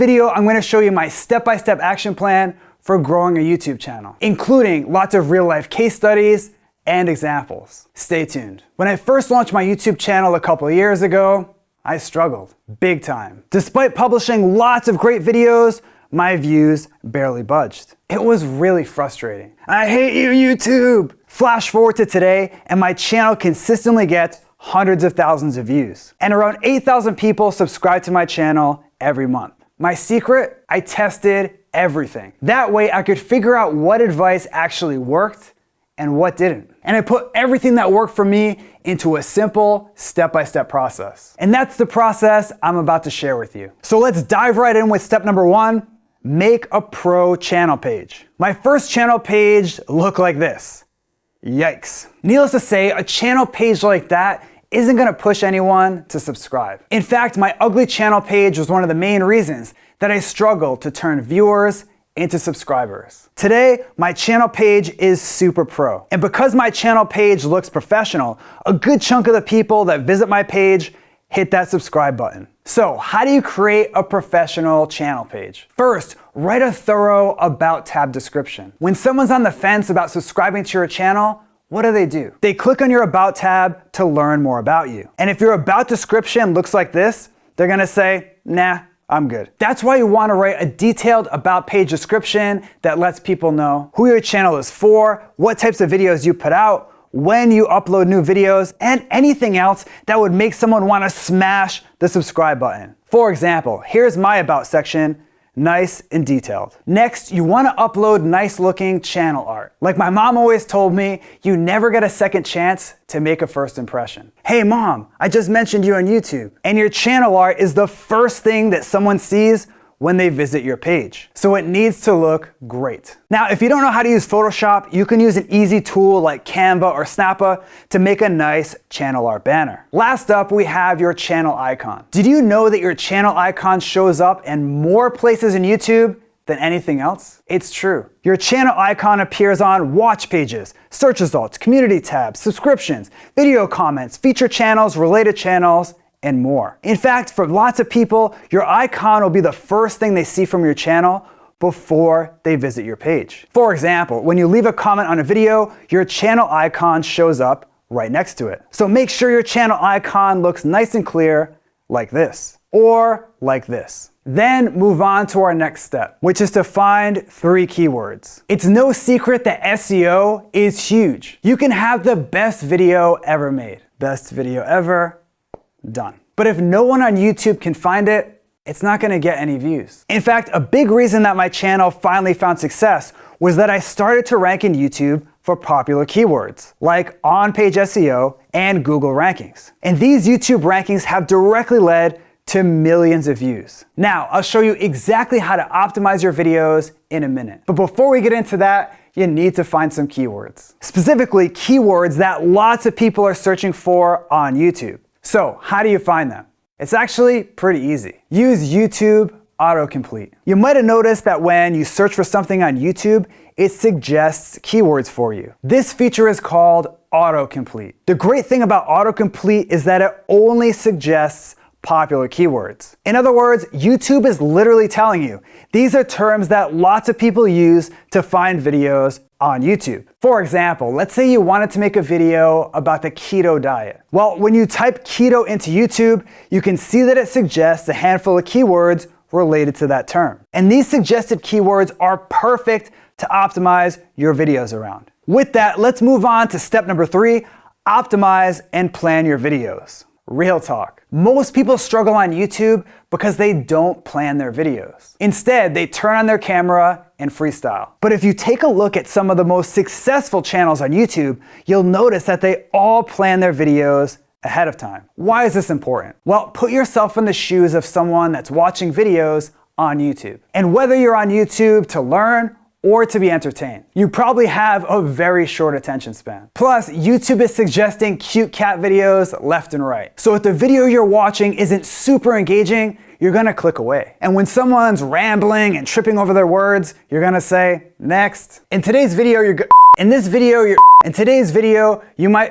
video, I'm gonna show you my step-by-step action plan for growing a YouTube channel, including lots of real-life case studies and examples. Stay tuned. When I first launched my YouTube channel a couple of years ago, I struggled big time. Despite publishing lots of great videos, my views barely budged. It was really frustrating. I hate you, YouTube! Flash forward to today, and my channel consistently gets hundreds of thousands of views. And around 8,000 people subscribe to my channel every month. My secret? I tested everything. That way I could figure out what advice actually worked and what didn't. And I put everything that worked for me into a simple step-by-step process. And that's the process I'm about to share with you. So let's dive right in with step number 1, make a pro channel page. My first channel page looked like this. Yikes. Needless to say, a channel page like that isn't gonna push anyone to subscribe. In fact, my ugly channel page was one of the main reasons that I struggled to turn viewers into subscribers. Today, my channel page is super pro. And because my channel page looks professional, a good chunk of the people that visit my page hit that subscribe button. So, how do you create a professional channel page? First, write a thorough About tab description. When someone's on the fence about subscribing to your channel, what do? They click on your About tab to learn more about you. And if your About description looks like this, they're gonna say, nah, I'm good. That's why you wanna write a detailed About page description that lets people know who your channel is for, what types of videos you put out, when you upload new videos, and anything else that would make someone wanna smash the subscribe button. For example, here's my About section, nice and detailed. Next, you wanna upload nice looking channel art. Like my mom always told me, you never get a second chance to make a first impression. Hey mom, I just mentioned you on YouTube. And your channel art is the first thing that someone sees when they visit your page. So it needs to look great. Now, if you don't know how to use Photoshop, you can use an easy tool like Canva or Snappa to make a nice channel art banner. Last up, we have your channel icon. Did you know that your channel icon shows up in more places in YouTube than anything else? It's true. Your channel icon appears on watch pages, search results, community tabs, subscriptions, video comments, feature channels, related channels, and more. In fact, for lots of people, your icon will be the first thing they see from your channel before they visit your page. For example, when you leave a comment on a video, your channel icon shows up right next to it. So make sure your channel icon looks nice and clear like this, or like this. Then move on to our next step, which is to find 3 keywords. It's no secret that SEO is huge. You can have the best video ever made. Best video ever, done. But if no one on YouTube can find it, it's not gonna get any views. In fact, a big reason that my channel finally found success was that I started to rank in YouTube for popular keywords, like on-page SEO and Google rankings. And these YouTube rankings have directly led to millions of views. Now, I'll show you exactly how to optimize your videos in a minute. But before we get into that, you need to find some keywords. Specifically, keywords that lots of people are searching for on YouTube. So, how do you find them? It's actually pretty easy. Use YouTube autocomplete. You might have noticed that when you search for something on YouTube, it suggests keywords for you. This feature is called autocomplete. The great thing about autocomplete is that it only suggests popular keywords. In other words, YouTube is literally telling you, these are terms that lots of people use to find videos on YouTube. For example, let's say you wanted to make a video about the keto diet. Well, when you type keto into YouTube, you can see that it suggests a handful of keywords related to that term. And these suggested keywords are perfect to optimize your videos around. With that, let's move on to step number 3, optimize and plan your videos. Real talk. Most people struggle on YouTube because they don't plan their videos. Instead, they turn on their camera and freestyle. But if you take a look at some of the most successful channels on YouTube, you'll notice that they all plan their videos ahead of time. Why is this important? Well, put yourself in the shoes of someone that's watching videos on YouTube. And whether you're on YouTube to learn or to be entertained, you probably have a very short attention span. Plus, YouTube is suggesting cute cat videos left and right. So if the video you're watching isn't super engaging, you're gonna click away. And when someone's rambling and tripping over their words, you're gonna say, next. In today's video, in this video, you might,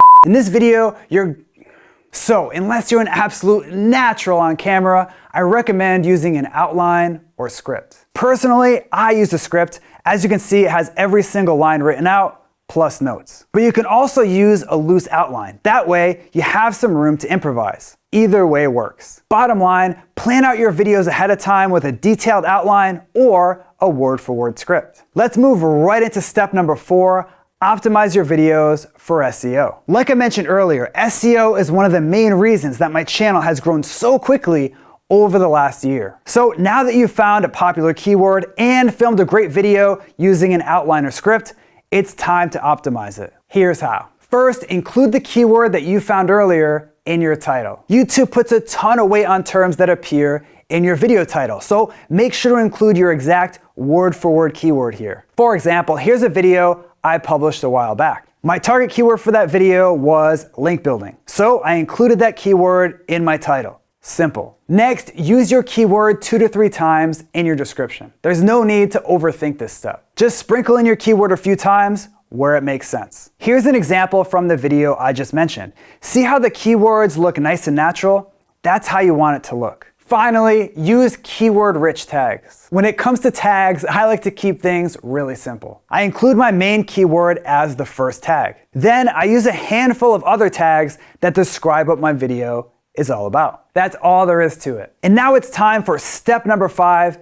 So unless you're an absolute natural on camera, I recommend using an outline or script. Personally, I use a script. As you can see, it has every single line written out, plus notes. But you can also use a loose outline. That way, you have some room to improvise. Either way works. Bottom line, plan out your videos ahead of time with a detailed outline or a word-for-word script. Let's move right into step number 4, optimize your videos for SEO. Like I mentioned earlier, SEO is one of the main reasons that my channel has grown so quickly over the last year. So now that you've found a popular keyword and filmed a great video using an outline or script, it's time to optimize it. Here's how. First, include the keyword that you found earlier in your title. YouTube puts a ton of weight on terms that appear in your video title, so make sure to include your exact word-for-word keyword here. For example, here's a video I published a while back. My target keyword for that video was link building, so I included that keyword in my title. Simple. Next, use your keyword 2 to 3 times in your description. There's no need to overthink this step. Just sprinkle in your keyword a few times where it makes sense. Here's an example from the video I just mentioned. See how the keywords look nice and natural? That's how you want it to look. Finally, use keyword-rich tags. When it comes to tags, I like to keep things really simple. I include my main keyword as the first tag. Then I use a handful of other tags that describe what my video is all about. That's all there is to it. And now it's time for step number 5,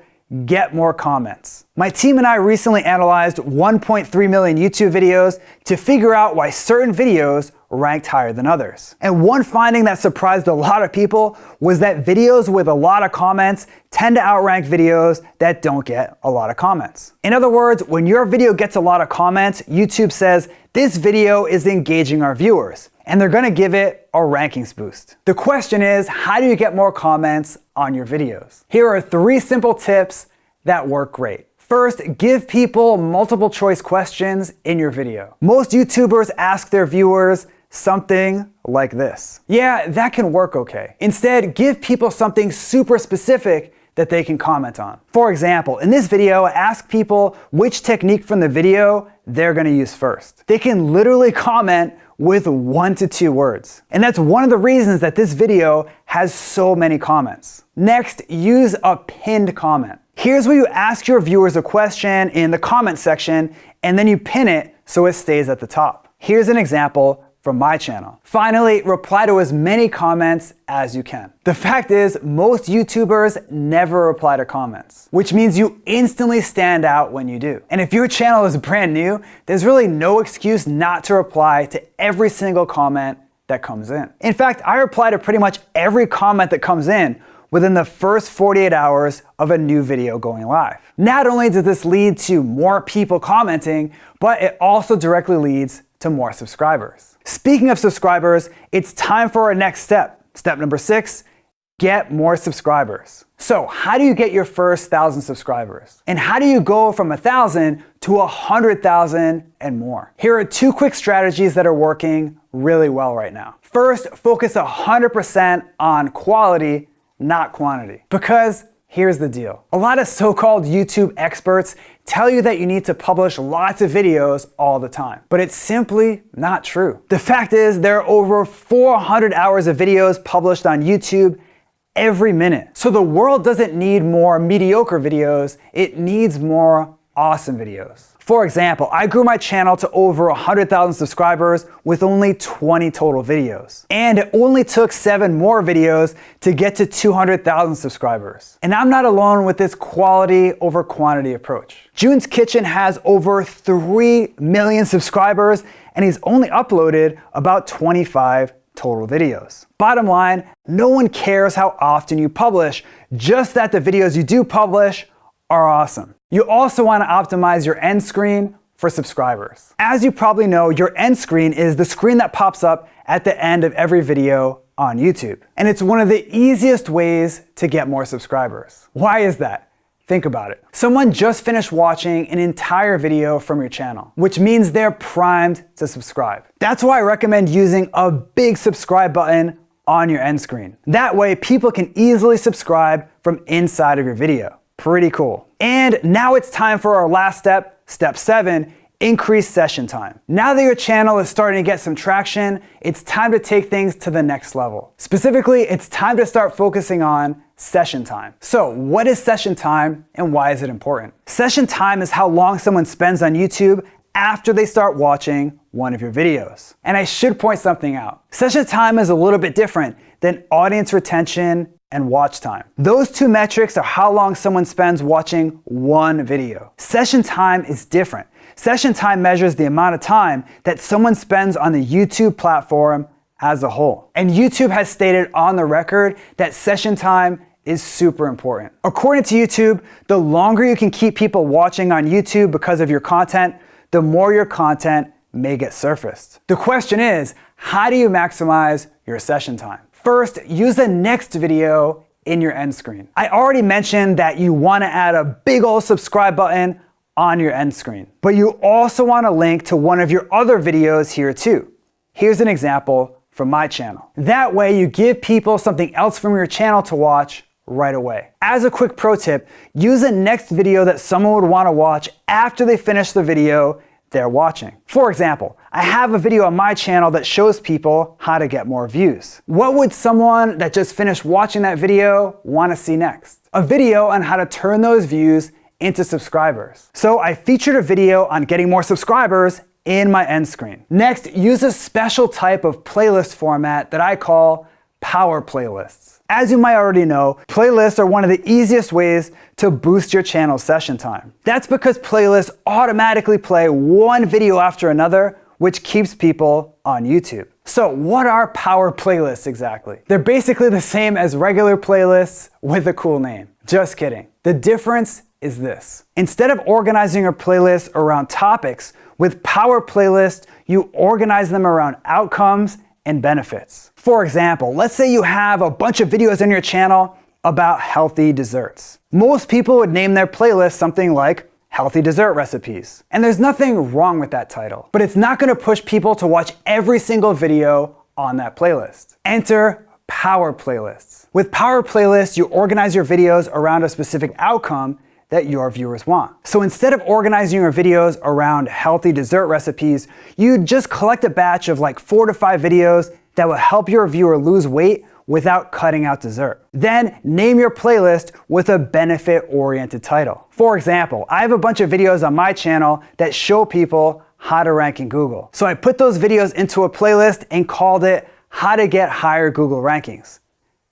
get more comments. My team and I recently analyzed 1.3 million YouTube videos to figure out why certain videos ranked higher than others. And one finding that surprised a lot of people was that videos with a lot of comments tend to outrank videos that don't get a lot of comments. In other words, when your video gets a lot of comments, YouTube says, this video is engaging our viewers, and they're gonna give it a rankings boost. The question is, how do you get more comments on your videos? Here are 3 simple tips that work great. First, give people multiple choice questions in your video. Most YouTubers ask their viewers something like this. Yeah, that can work okay. Instead, give people something super specific that they can comment on. For example, in this video, ask people which technique from the video they're gonna use first. They can literally comment with 1 to 2 words. And that's one of the reasons that this video has so many comments. Next, use a pinned comment. Here's where you ask your viewers a question in the comment section, and then you pin it so it stays at the top. Here's an example from my channel. Finally, reply to as many comments as you can. The fact is, most YouTubers never reply to comments, which means you instantly stand out when you do. And if your channel is brand new, there's really no excuse not to reply to every single comment that comes in. In fact, I reply to pretty much every comment that comes in within the first 48 hours of a new video going live. Not only does this lead to more people commenting, but it also directly leads to more subscribers. Speaking of subscribers, it's time for our next step. Step number 6, get more subscribers. So how do you get your first 1,000 subscribers? And how do you go from 1,000 to 100,000 and more? Here are 2 quick strategies that are working really well right now. First, focus 100% on quality, not quantity. Because here's the deal. A lot of so-called YouTube experts tell you that you need to publish lots of videos all the time, but it's simply not true. The fact is, there are over 400 hours of videos published on YouTube every minute. So the world doesn't need more mediocre videos, it needs more awesome videos. For example, I grew my channel to over 100,000 subscribers with only 20 total videos. And it only took 7 more videos to get to 200,000 subscribers. And I'm not alone with this quality over quantity approach. June's Kitchen has over 3 million subscribers, and he's only uploaded about 25 total videos. Bottom line, no one cares how often you publish, just that the videos you do publish are awesome. You also want to optimize your end screen for subscribers. As you probably know, your end screen is the screen that pops up at the end of every video on YouTube. And it's one of the easiest ways to get more subscribers. Why is that? Think about it. Someone just finished watching an entire video from your channel, which means they're primed to subscribe. That's why I recommend using a big subscribe button on your end screen. That way, people can easily subscribe from inside of your video. Pretty cool. And now it's time for our last step, step 7, increase session time. Now that your channel is starting to get some traction, it's time to take things to the next level. Specifically, it's time to start focusing on session time. So what is session time and why is it important? Session time is how long someone spends on YouTube after they start watching one of your videos. And I should point something out. Session time is a little bit different than audience retention and watch time. Those two metrics are how long someone spends watching one video. Session time is different. Session time measures the amount of time that someone spends on the YouTube platform as a whole. And YouTube has stated on the record that session time is super important. According to YouTube, the longer you can keep people watching on YouTube because of your content, the more your content may get surfaced. The question is, how do you maximize your session time? First, use the next video in your end screen. I already mentioned that you want to add a big old subscribe button on your end screen, but you also want to link to one of your other videos here too. Here's an example from my channel. That way you give people something else from your channel to watch right away. As a quick pro tip, use the next video that someone would want to watch after they finish the video they're watching. For example, I have a video on my channel that shows people how to get more views. What would someone that just finished watching that video want to see next? A video on how to turn those views into subscribers. So I featured a video on getting more subscribers in my end screen. Next, use a special type of playlist format that I call power playlists. As you might already know, playlists are one of the easiest ways to boost your channel's session time. That's because playlists automatically play one video after another, which keeps people on YouTube. So what are power playlists exactly? They're basically the same as regular playlists with a cool name. Just kidding. The difference is this. Instead of organizing your playlist around topics, with power playlists, you organize them around outcomes and benefits. For example, let's say you have a bunch of videos on your channel about healthy desserts. Most people would name their playlist something like healthy dessert recipes. And there's nothing wrong with that title, but it's not gonna push people to watch every single video on that playlist. Enter power playlists. With power playlists, you organize your videos around a specific outcome that your viewers want. So instead of organizing your videos around healthy dessert recipes, you just collect a batch of like 4 to 5 videos that will help your viewer lose weight without cutting out dessert. Then name your playlist with a benefit-oriented title. For example, I have a bunch of videos on my channel that show people how to rank in Google. So I put those videos into a playlist and called it How to Get Higher Google Rankings.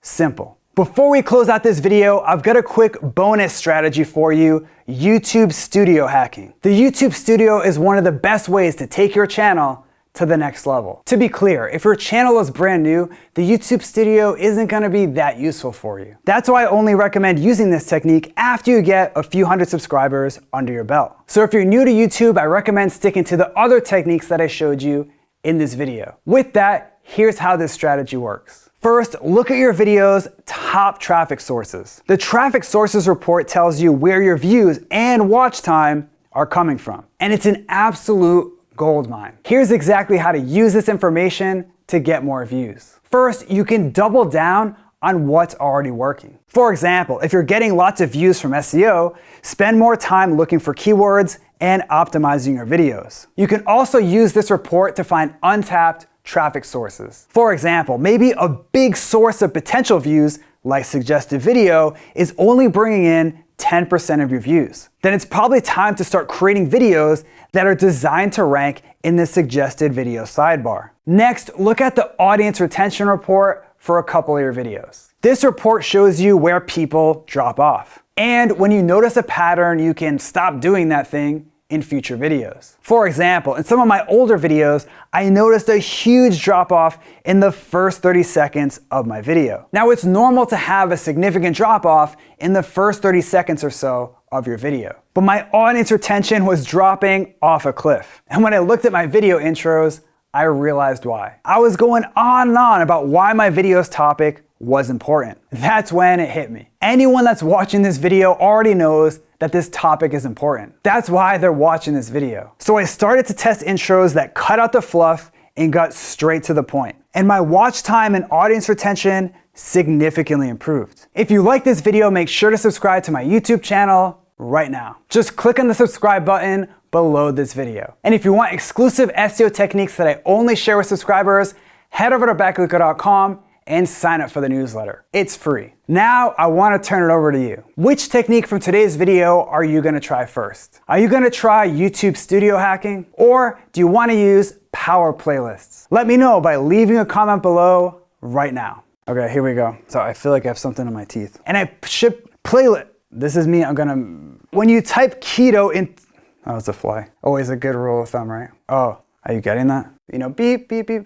Simple. Before we close out this video, I've got a quick bonus strategy for you, YouTube Studio hacking. The YouTube Studio is one of the best ways to take your channel to the next level. To be clear, if your channel is brand new, the YouTube Studio isn't gonna be that useful for you. That's why I only recommend using this technique after you get a few hundred subscribers under your belt. So if you're new to YouTube, I recommend sticking to the other techniques that I showed you in this video. With that, here's how this strategy works. First, look at your video's top traffic sources. The traffic sources report tells you where your views and watch time are coming from. And it's an absolute goldmine. Here's exactly how to use this information to get more views. First, you can double down on what's already working. For example, if you're getting lots of views from SEO, spend more time looking for keywords and optimizing your videos. You can also use this report to find untapped traffic sources. For example, maybe a big source of potential views, like suggested video, is only bringing in 10% of your views. Then it's probably time to start creating videos that are designed to rank in the suggested video sidebar. Next, look at the audience retention report for a couple of your videos. This report shows you where people drop off. And when you notice a pattern, you can stop doing that thing in future videos. For example, in some of my older videos, I noticed a huge drop off in the first 30 seconds of my video. Now, it's normal to have a significant drop off in the first 30 seconds or so of your video. But my audience retention was dropping off a cliff. And when I looked at my video intros, I realized why. I was going on and on about why my video's topic was important. That's when it hit me. Anyone that's watching this video already knows that this topic is important. That's why they're watching this video. So I started to test intros that cut out the fluff and got straight to the point. And my watch time and audience retention significantly improved. If you like this video, make sure to subscribe to my YouTube channel right now. Just click on the subscribe button below this video. And if you want exclusive SEO techniques that I only share with subscribers, head over to becluca.com and sign up for the newsletter. It's free. Now I want to turn it over to you. Which technique from today's video are you going to try first? Are you going to try YouTube studio hacking, or do you want to use power playlists? Let me know by leaving a comment below right now. Okay, here we go. So I feel like I have something in my teeth. And I ship playlist. This is me. When you type keto in, oh, it's a fly. Always a good rule of thumb, right? Oh, are you getting that? You know, beep, beep, beep.